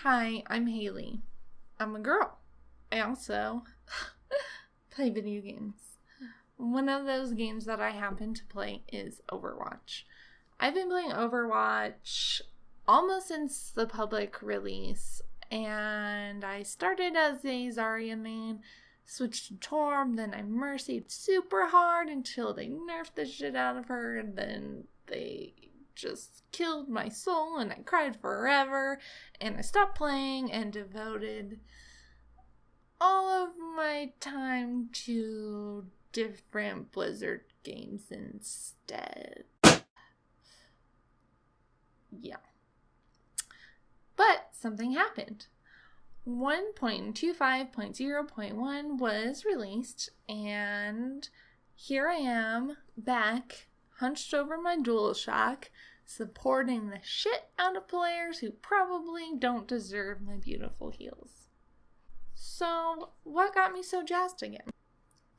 Hi, I'm Haley. I'm a girl. I also play video games. One of those games that I happen to play is Overwatch. I've been playing Overwatch almost since the public release, and I started as a Zarya main, switched to Torm, then I mercied super hard until they nerfed the shit out of her, and then they just killed my soul and I cried forever, and I stopped playing and devoted all of my time to different Blizzard games instead. Yeah. But something happened. 1.25.0.1 was released, and here I am, back, hunched over my DualShock, supporting the shit out of players who probably don't deserve my beautiful heals. So, what got me so jazzed again?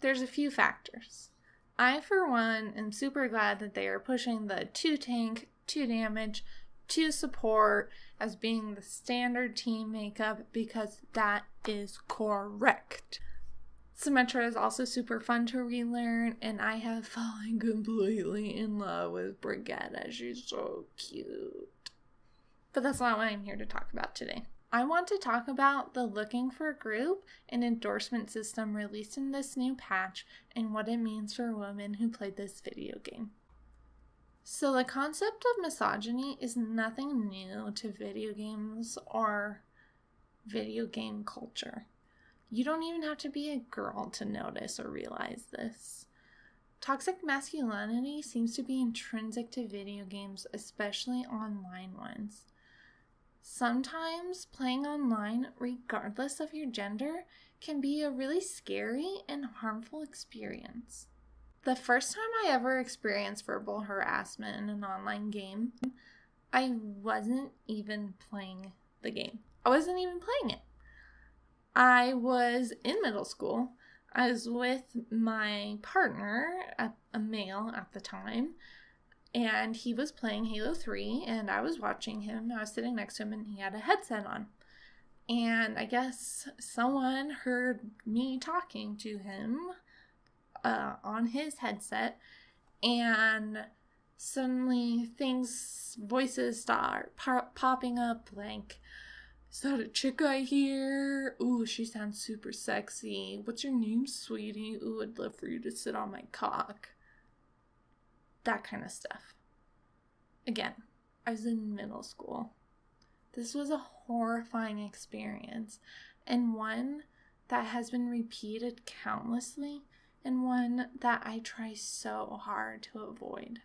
There's a few factors. I, for one, am super glad that they are pushing the 2 tank, 2 damage, 2 support as being the standard team makeup, because that is correct. Symmetra is also super fun to relearn, and I have fallen completely in love with Brigitte. She's so cute. But that's not what I'm here to talk about today. I want to talk about the looking for group and endorsement system released in this new patch and what it means for women who played this video game. So the concept of misogyny is nothing new to video games or video game culture. You don't even have to be a girl to notice or realize this. Toxic masculinity seems to be intrinsic to video games, especially online ones. Sometimes playing online, regardless of your gender, can be a really scary and harmful experience. The first time I ever experienced verbal harassment in an online game, I wasn't even playing the game. I wasn't even playing it. I was in middle school. I was with my partner, a male at the time, and he was playing Halo 3, and I was watching him. I was sitting next to him, and he had a headset on. And I guess someone heard me talking to him on his headset, and suddenly voices start popping up like, "Is that a chick I hear? Ooh, she sounds super sexy. What's your name, sweetie? Ooh, I'd love for you to sit on my cock." That kind of stuff. Again, I was in middle school. This was a horrifying experience, and one that has been repeated countlessly, and one that I try so hard to avoid.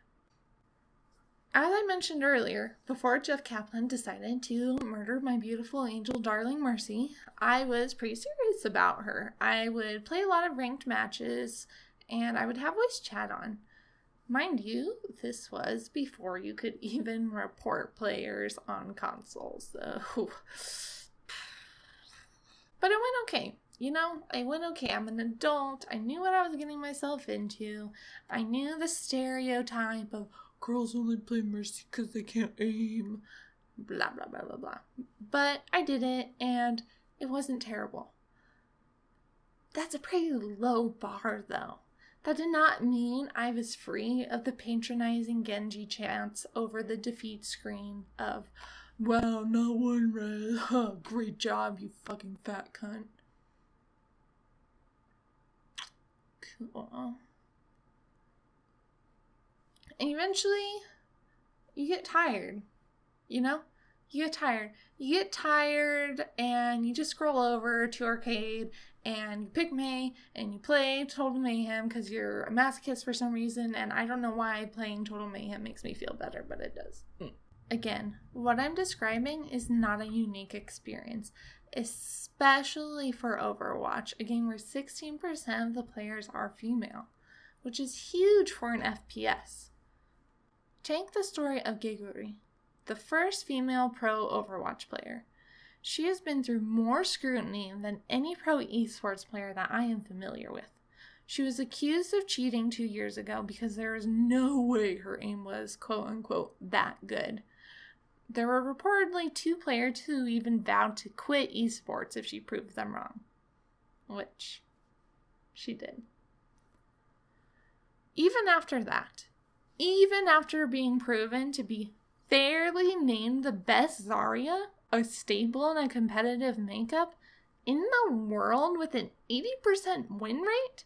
As I mentioned earlier, before Jeff Kaplan decided to murder my beautiful angel darling Mercy, I was pretty serious about her. I would play a lot of ranked matches, and I would have voice chat on. Mind you, this was before you could even report players on consoles, so... But it went okay. It went okay. I'm an adult. I knew what I was getting myself into. I knew the stereotype of girls only play Mercy because they can't aim. Blah, blah, blah, blah, blah. But I did it, and it wasn't terrible. That's a pretty low bar, though. That did not mean I was free of the patronizing Genji chants over the defeat screen of, "Wow, not one res. Huh, great job, you fucking fat cunt." Cool. And eventually, you get tired, You get tired. You get tired, and you just scroll over to arcade, and you pick May, and you play Total Mayhem because you're a masochist for some reason, and I don't know why playing Total Mayhem makes me feel better, but it does. Again, what I'm describing is not a unique experience, especially for Overwatch, a game where 16% of the players are female, which is huge for an FPS. Take the story of Geguri, the first female pro Overwatch player. She has been through more scrutiny than any pro esports player that I am familiar with. She was accused of cheating 2 years ago because there was no way her aim was quote-unquote that good. there were reportedly 2 players who even vowed to quit esports if she proved them wrong, which she did. Even after that, even after being proven to be fairly named the best Zarya, a stable and a competitive makeup in the world with an 80% win rate,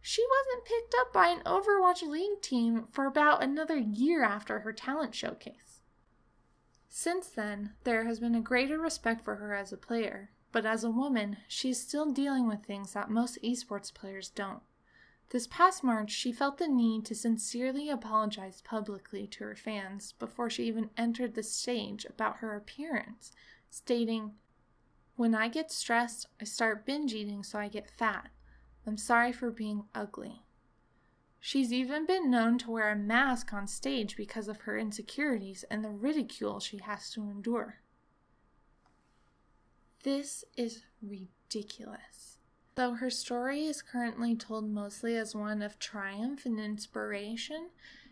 she wasn't picked up by an Overwatch League team for about another year after her talent showcase. Since then, there has been a greater respect for her as a player, but as a woman, she's still dealing with things that most esports players don't. This past March, she felt the need to sincerely apologize publicly to her fans before she even entered the stage about her appearance, stating, "When I get stressed, I start binge eating so I get fat. I'm sorry for being ugly." She's even been known to wear a mask on stage because of her insecurities and the ridicule she has to endure. This is ridiculous. Though her story is currently told mostly as one of triumph and inspiration,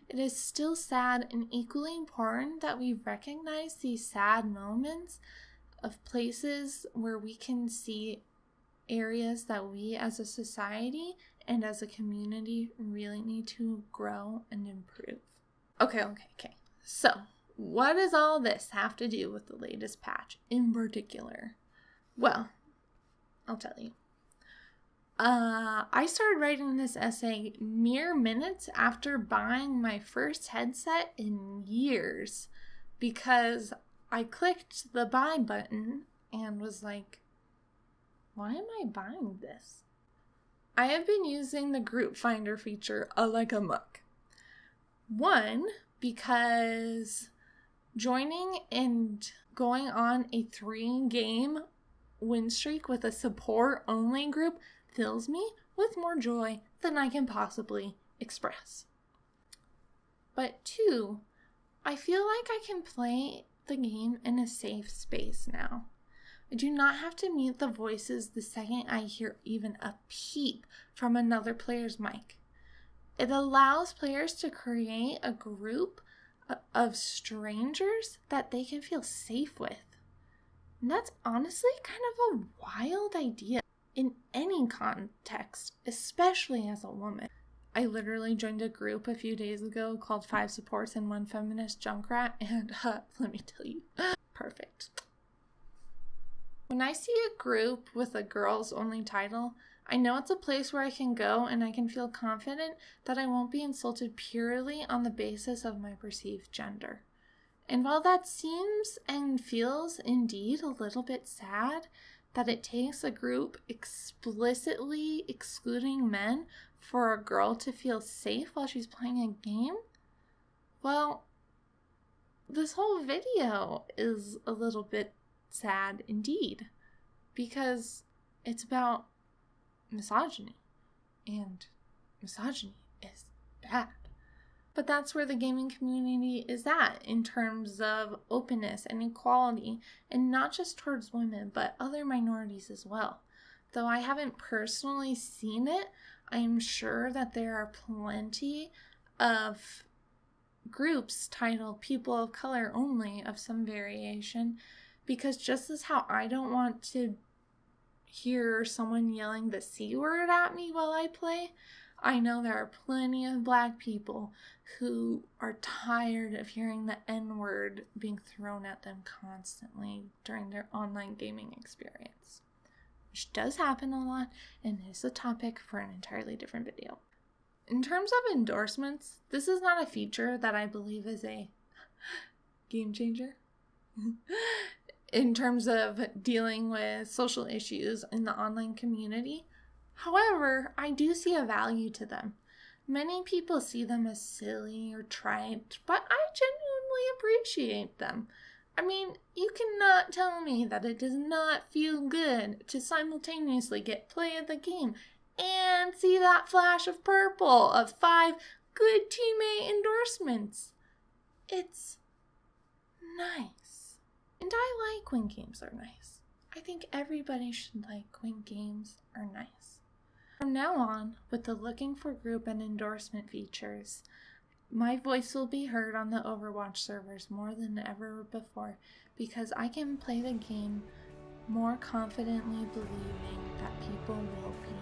it is still sad and equally important that we recognize these sad moments of places where we can see areas that we as a society and as a community really need to grow and improve. Okay. So, what does all this have to do with the latest patch in particular? Well, I'll tell you. I started writing this essay mere minutes after buying my first headset in years because I clicked the buy button and was like, why am I buying this? I have been using the group finder feature like a muck. One, because joining and going on a 3-game win streak with a support-only group fills me with more joy than I can possibly express. But 2, I feel like I can play the game in a safe space now. I do not have to mute the voices the second I hear even a peep from another player's mic. It allows players to create a group of strangers that they can feel safe with. And that's honestly kind of a wild idea in any context, especially as a woman. I literally joined a group a few days ago called 5 Supports and 1 Feminist Junkrat, and let me tell you, perfect. When I see a group with a girls only title, I know it's a place where I can go and I can feel confident that I won't be insulted purely on the basis of my perceived gender. And while that seems and feels indeed a little bit sad that it takes a group explicitly excluding men for a girl to feel safe while she's playing a game, well, this whole video is a little bit sad indeed, because it's about misogyny, and misogyny is bad. But that's where the gaming community is at in terms of openness and equality, and not just towards women, but other minorities as well. Though I haven't personally seen it, I am sure that there are plenty of groups titled People of Color Only of some variation, because just as how I don't want to hear someone yelling the C word at me while I play, I know there are plenty of Black people who are tired of hearing the N-word being thrown at them constantly during their online gaming experience, which does happen a lot and is a topic for an entirely different video. In terms of endorsements, this is not a feature that I believe is a game changer in terms of dealing with social issues in the online community. However, I do see a value to them. Many people see them as silly or trite, but I genuinely appreciate them. I mean, you cannot tell me that it does not feel good to simultaneously get play of the game and see that flash of purple of 5 good teammate endorsements. It's nice. And I like when games are nice. I think everybody should like when games are nice. From now on, with the looking for group and endorsement features, my voice will be heard on the Overwatch servers more than ever before because I can play the game more confidently believing that people will be